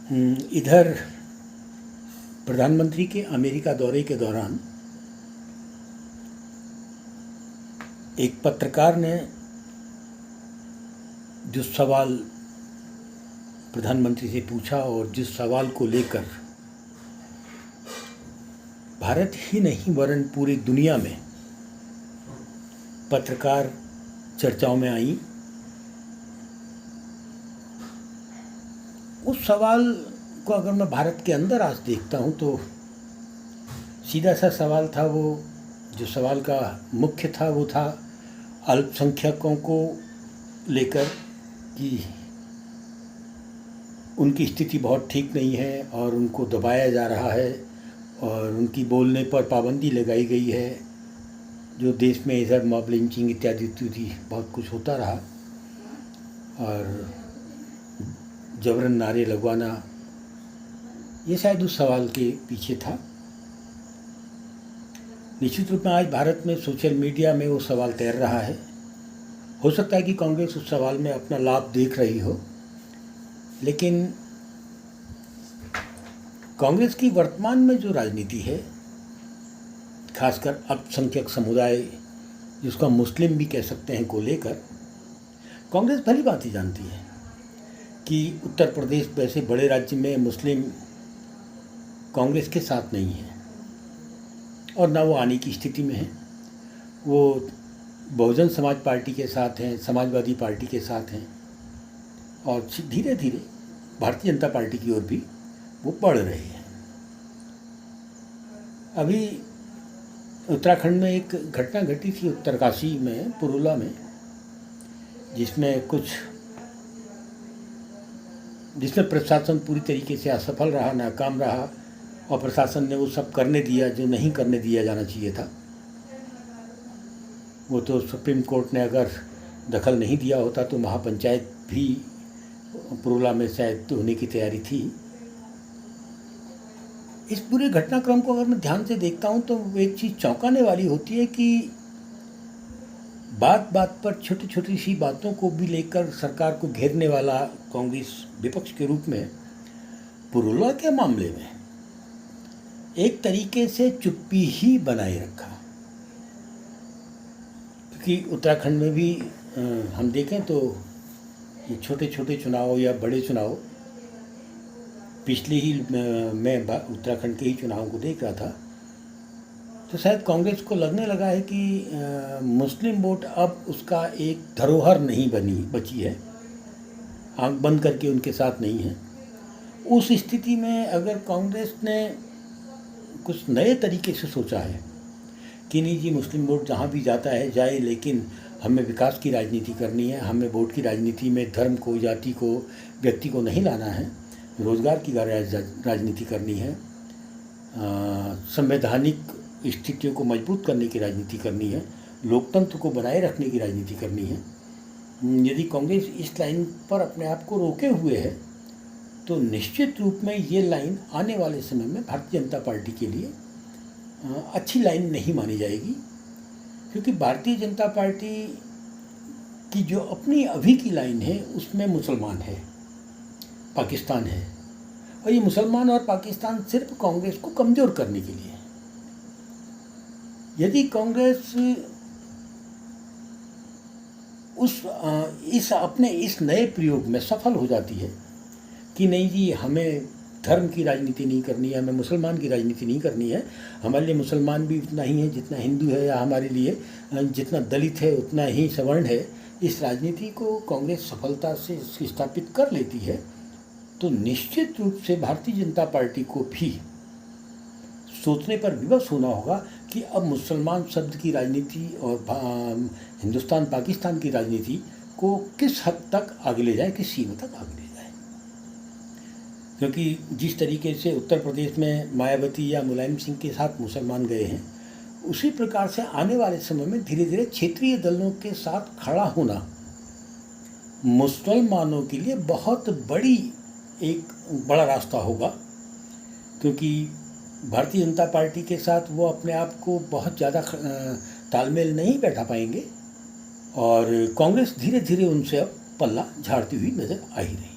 इधर प्रधानमंत्री के अमेरिका दौरे के दौरान एक पत्रकार ने जो सवाल प्रधानमंत्री से पूछा और जिस सवाल को लेकर भारत ही नहीं वरन पूरी दुनिया में पत्रकार चर्चाओं में आई, उस सवाल को अगर मैं भारत के अंदर आज देखता हूँ तो सीधा सा सवाल था। वो जो सवाल का मुख्य था वो था अल्पसंख्यकों को लेकर कि उनकी स्थिति बहुत ठीक नहीं है और उनको दबाया जा रहा है और उनकी बोलने पर पाबंदी लगाई गई है। जो देश में इधर मॉब लिंचिंग इत्यादि बहुत कुछ होता रहा और जबरन नारे लगवाना, ये शायद उस सवाल के पीछे था। निश्चित रूप में आज भारत में सोशल मीडिया में वो सवाल तैर रहा है। हो सकता है कि कांग्रेस उस सवाल में अपना लाभ देख रही हो, लेकिन कांग्रेस की वर्तमान में जो राजनीति है, खासकर अल्पसंख्यक समुदाय जिसको हम मुस्लिम भी कह सकते हैं को लेकर, कांग्रेस भली भांति जानती है कि उत्तर प्रदेश जैसे बड़े राज्य में मुस्लिम कांग्रेस के साथ नहीं है और ना वो आने की स्थिति में है। वो बहुजन समाज पार्टी के साथ हैं, समाजवादी पार्टी के साथ हैं और धीरे धीरे भारतीय जनता पार्टी की ओर भी वो बढ़ रहे हैं। अभी उत्तराखंड में एक घटना घटी थी उत्तरकाशी में, पुरुला में, जिसमें प्रशासन पूरी तरीके से असफल रहा, नाकाम रहा और प्रशासन ने वो सब करने दिया जो नहीं करने दिया जाना चाहिए था। वो तो सुप्रीम कोर्ट ने अगर दखल नहीं दिया होता तो महापंचायत भी पुरुला में शायद तो होने की तैयारी थी। इस पूरे घटनाक्रम को अगर मैं ध्यान से देखता हूँ तो एक चीज़ चौंकाने वाली होती है कि बात बात पर छोटी छोटी सी बातों को भी लेकर सरकार को घेरने वाला कांग्रेस विपक्ष के रूप में पुरुला के मामले में एक तरीके से चुप्पी ही बनाए रखा। क्योंकि उत्तराखंड में भी हम देखें तो ये छोटे छोटे चुनाव या बड़े चुनाव, पिछले ही मैं उत्तराखंड के ही चुनाव को देख रहा था तो शायद कांग्रेस को लगने लगा है कि मुस्लिम वोट अब उसका एक धरोहर नहीं बची है, आंख बंद करके उनके साथ नहीं है। उस स्थिति में अगर कांग्रेस ने कुछ नए तरीके से सोचा है कि नहीं जी, मुस्लिम वोट जहाँ भी जाता है जाए, लेकिन हमें विकास की राजनीति करनी है, हमें वोट की राजनीति में धर्म को, जाति को, व्यक्ति को नहीं लाना है, रोजगार की राजनीति करनी है, संवैधानिक स्थितियों को मजबूत करने की राजनीति करनी है, लोकतंत्र को बनाए रखने की राजनीति करनी है। यदि कांग्रेस इस लाइन पर अपने आप को रोके हुए है तो निश्चित रूप में ये लाइन आने वाले समय में भारतीय जनता पार्टी के लिए अच्छी लाइन नहीं मानी जाएगी। क्योंकि भारतीय जनता पार्टी की जो अपनी अभी की लाइन है उसमें मुसलमान है, पाकिस्तान है, और ये मुसलमान और पाकिस्तान सिर्फ कांग्रेस को कमज़ोर करने के लिए है। यदि कांग्रेस अपने इस नए प्रयोग में सफल हो जाती है कि नहीं जी, हमें धर्म की राजनीति नहीं करनी है, हमें मुसलमान की राजनीति नहीं करनी है, हमारे लिए मुसलमान भी उतना ही है जितना हिंदू है, या हमारे लिए जितना दलित है उतना ही सवर्ण है, इस राजनीति को कांग्रेस सफलता से स्थापित कर लेती है तो निश्चित रूप से भारतीय जनता पार्टी को भी सोचने पर विवश होना होगा कि अब मुसलमान शब्द की राजनीति और हिंदुस्तान पाकिस्तान की राजनीति को किस हद तक आगे ले जाए, किस सीमा तक आगे ले जाए। क्योंकि जिस तरीके से उत्तर प्रदेश में मायावती या मुलायम सिंह के साथ मुसलमान गए हैं, उसी प्रकार से आने वाले समय में धीरे धीरे क्षेत्रीय दलों के साथ खड़ा होना मुसलमानों के लिए बहुत एक बड़ा रास्ता होगा। क्योंकि भारतीय जनता पार्टी के साथ वो अपने आप को बहुत ज़्यादा तालमेल नहीं बैठा पाएंगे और कांग्रेस धीरे धीरे उनसे अब पल्ला झाड़ती हुई नज़र आ ही रही है।